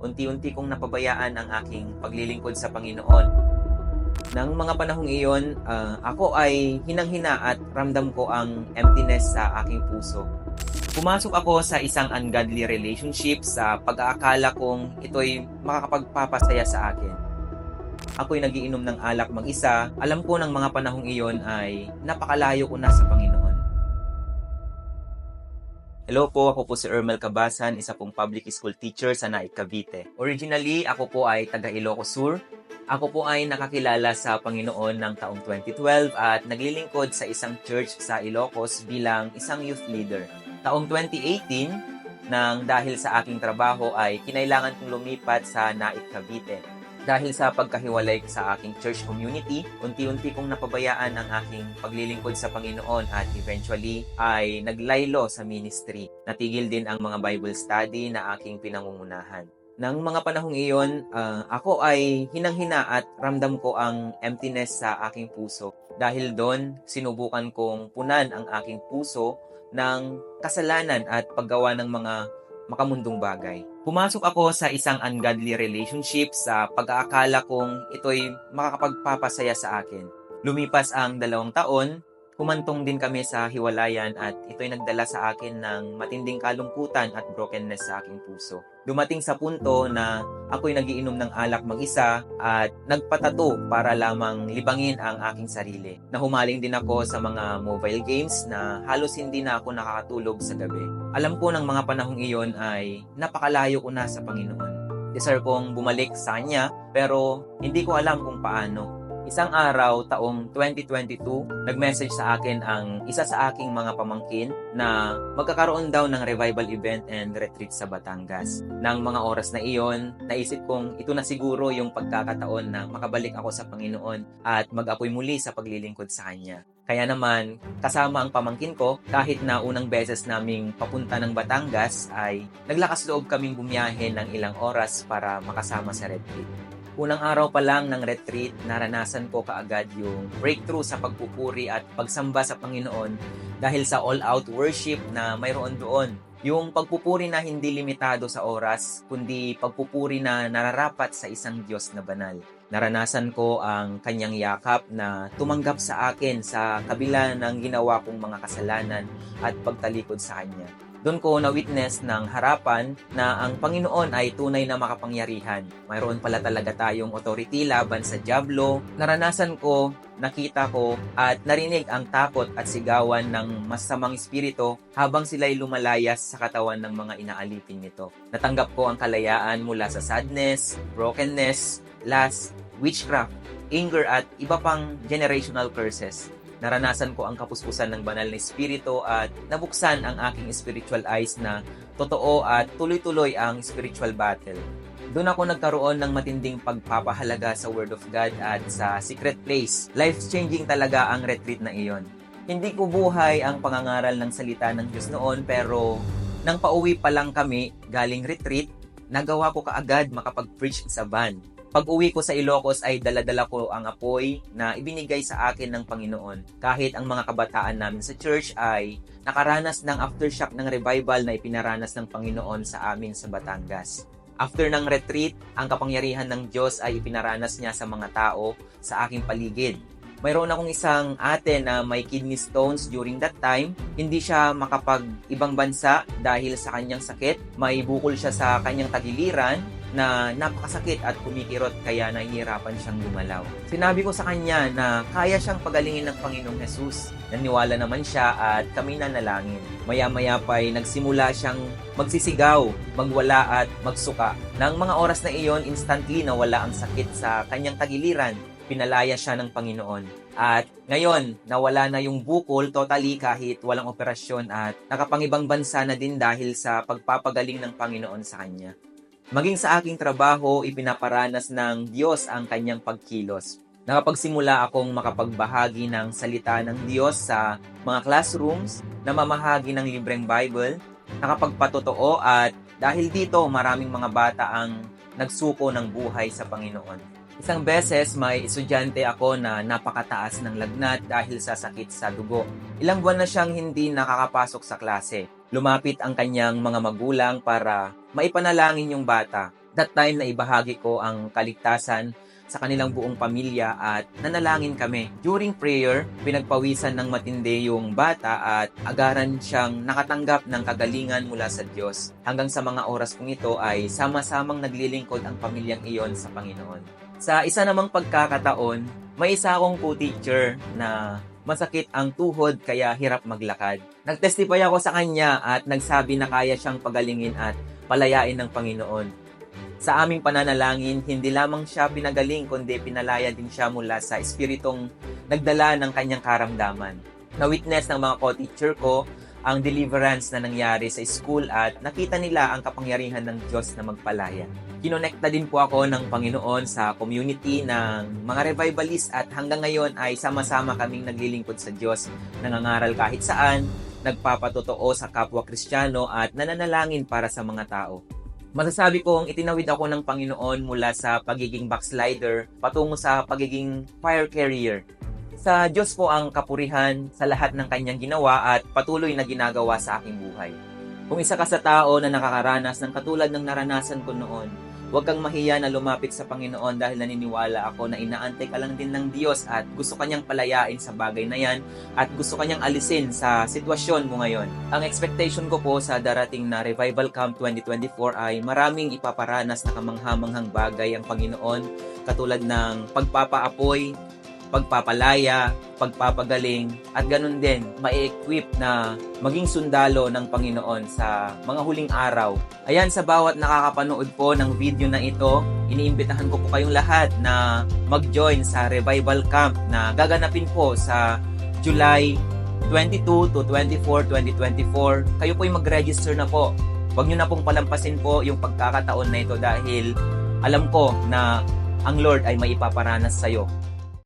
unti-unti kong napabayaan ang aking paglilingkod sa Panginoon. Nang mga panahong iyon, ako ay hinang-hina at ramdam ko ang emptiness sa aking puso. Pumasok ako sa isang ungodly relationship sa pag-aakala kong ito'y makakapagpapasaya sa akin. Ako'y nagiinom ng alak mag-isa. Alam ko ng mga panahong iyon ay napakalayo ko na sa Panginoon. Hello po, ako po si Ermel Cabasan, isa pong public school teacher sa Naik, Cavite. Originally, ako po ay taga Ilocos Sur. Ako po ay nakakilala sa Panginoon ng taong 2012 at naglilingkod sa isang church sa Ilocos bilang isang youth leader. Taong 2018, nang dahil sa aking trabaho ay kinailangan kong lumipat sa Naik, Cavite. Dahil sa pagkahiwalay sa aking church community, unti-unti kong napabayaan ang aking paglilingkod sa Panginoon at eventually ay naglaylo sa ministry. Natigil din ang mga Bible study na aking pinangungunahan. Nang mga panahong iyon, ako ay hinang-hina at ramdam ko ang emptiness sa aking puso. Dahil doon, sinubukan kong punan ang aking puso ng kasalanan at paggawa ng mga makamundong bagay. Pumasok ako sa isang ungodly relationship sa pag-aakala kong ito'y makakapagpapasaya sa akin. Lumipas ang 2 taon, humantong din kami sa hiwalayan at ito'y nagdala sa akin ng matinding kalungkutan at brokenness sa aking puso. Dumating sa punto na ako'y nagiinom ng alak mag-isa at nagpatato para lamang libangin ang aking sarili. Nahumaling din ako sa mga mobile games na halos hindi na ako nakakatulog sa gabi. Alam ko ng mga panahong iyon ay napakalayo ko na sa Panginoon. Desire kong bumalik sa Kanya pero hindi ko alam kung paano. Isang araw, taong 2022, nag-message sa akin ang isa sa aking mga pamangkin na magkakaroon daw ng revival event and retreat sa Batangas. Nang mga oras na iyon, naisip kong ito na siguro yung pagkakataon na makabalik ako sa Panginoon at mag-apoy muli sa paglilingkod sa Kanya. Kaya naman, kasama ang pamangkin ko, kahit na unang beses naming papunta ng Batangas ay naglakas loob kaming bumiyahe ng ilang oras para makasama sa retreat. Unang araw pa lang ng retreat, naranasan ko kaagad yung breakthrough sa pagpupuri at pagsamba sa Panginoon dahil sa all-out worship na mayroon doon. Yung pagpupuri na hindi limitado sa oras, kundi pagpupuri na nararapat sa isang Diyos na banal. Naranasan ko ang Kanyang yakap na tumanggap sa akin sa kabila ng ginawa kong mga kasalanan at pagtalikod sa Kanya. Doon ko na-witness ng harapan na ang Panginoon ay tunay na makapangyarihan. Mayroon pala talaga tayong authority laban sa dyablo. Naranasan ko, nakita ko, at narinig ang takot at sigawan ng masamang espiritu habang sila'y lumalayas sa katawan ng mga inaalipin nito. Natanggap ko ang kalayaan mula sa sadness, brokenness, lust, witchcraft, anger at iba pang generational curses. Naranasan ko ang kapuspusan ng banal na espiritu at nabuksan ang aking spiritual eyes na totoo at tuloy-tuloy ang spiritual battle. Doon ako nagkaroon ng matinding pagpapahalaga sa Word of God at sa secret place. Life-changing talaga ang retreat na iyon. Hindi ko buhay ang pangangaral ng salita ng Diyos noon pero nang pauwi pa lang kami galing retreat, nagawa ko kaagad makapag-preach sa van. Pag-uwi ko sa Ilocos ay dala-dala ko ang apoy na ibinigay sa akin ng Panginoon. Kahit ang mga kabataan namin sa church ay nakaranas ng aftershock ng revival na ipinaranas ng Panginoon sa amin sa Batangas. After ng retreat, ang kapangyarihan ng Diyos ay ipinaranas niya sa mga tao sa aking paligid. Mayroon akong isang ate na may kidney stones during that time. Hindi siya makapag-ibang bansa dahil sa kanyang sakit. May bukol siya sa kanyang tagiliran na napakasakit at kumikirot kaya nahihirapan siyang gumalaw. Sinabi ko sa kanya na kaya siyang pagalingin ng Panginoong Jesus. Naniwala naman siya at kami nanalangin. Maya-maya pa'y nagsimula siyang magsisigaw, magwala at magsuka. Nang mga oras na iyon, instantly nawala ang sakit sa kanyang tagiliran. Pinalaya siya ng Panginoon. At ngayon, nawala na yung bukol totally kahit walang operasyon at nakapangibang bansa na din dahil sa pagpapagaling ng Panginoon sa kanya. Maging sa aking trabaho, ipinaparanas ng Diyos ang kanyang pagkilos. Nakapagsimula akong makapagbahagi ng salita ng Diyos sa mga classrooms, namamahagi ng libreng Bible, nakapagpatotoo at dahil dito maraming mga bata ang nagsuko ng buhay sa Panginoon. Isang beses may estudyante ako na napakataas ng lagnat dahil sa sakit sa dugo. Ilang buwan na siyang hindi nakakapasok sa klase. Lumapit ang kanyang mga magulang para maipanalangin yung bata. That time na ibahagi ko ang kaligtasan sa kanilang buong pamilya at nanalangin kami. During prayer, pinagpawisan ng matindi yung bata at agaran siyang nakatanggap ng kagalingan mula sa Diyos. Hanggang sa mga oras kong ito ay sama-samang naglilingkod ang pamilyang iyon sa Panginoon. Sa isa namang pagkakataon, may isa akong co-teacher na masakit ang tuhod kaya hirap maglakad. Nagtestify ako sa kanya at nagsabi na kaya siyang pagalingin at palayain ng Panginoon. Sa aming pananalangin, hindi lamang siya pinagaling kundi pinalaya din siya mula sa espiritong nagdala ng kanyang karamdaman. Na-witness ng mga co-teacher ko ang deliverance na nangyari sa school at nakita nila ang kapangyarihan ng Diyos na magpalaya. Kinonekta din po ako ng Panginoon sa community ng mga revivalist at hanggang ngayon ay sama-sama kaming naglilingkod sa Diyos, nangangaral kahit saan, nagpapatotoo sa kapwa Kristiyano at nananalangin para sa mga tao. Masasabi kong itinawid ako ng Panginoon mula sa pagiging backslider patungo sa pagiging fire carrier. Sa Diyos po ang kapurihan sa lahat ng kanyang ginawa at patuloy na ginagawa sa aking buhay. Kung isa ka sa tao na nakakaranas ng katulad ng naranasan ko noon, huwag kang mahiya na lumapit sa Panginoon dahil naniniwala ako na inaantay ka lang din ng Diyos at gusto kanyang palayain sa bagay na yan at gusto kanyang alisin sa sitwasyon mo ngayon. Ang expectation ko po sa darating na Revival Camp 2024 ay maraming ipaparanas na kamanghamanghang bagay ang Panginoon katulad ng pagpapaapoy, pagpapalaya, pagpapagaling, at ganun din, ma-equip na maging sundalo ng Panginoon sa mga huling araw. Ayan, sa bawat nakakapanood po ng video na ito, iniimbitahan ko po kayong lahat na mag-join sa Revival Camp na gaganapin po sa July 22 to 24, 2024. Kayo po'y mag-register na po. Huwag nyo na pong palampasin po yung pagkakataon na ito dahil alam ko na ang Lord ay maipaparanas sa'yo.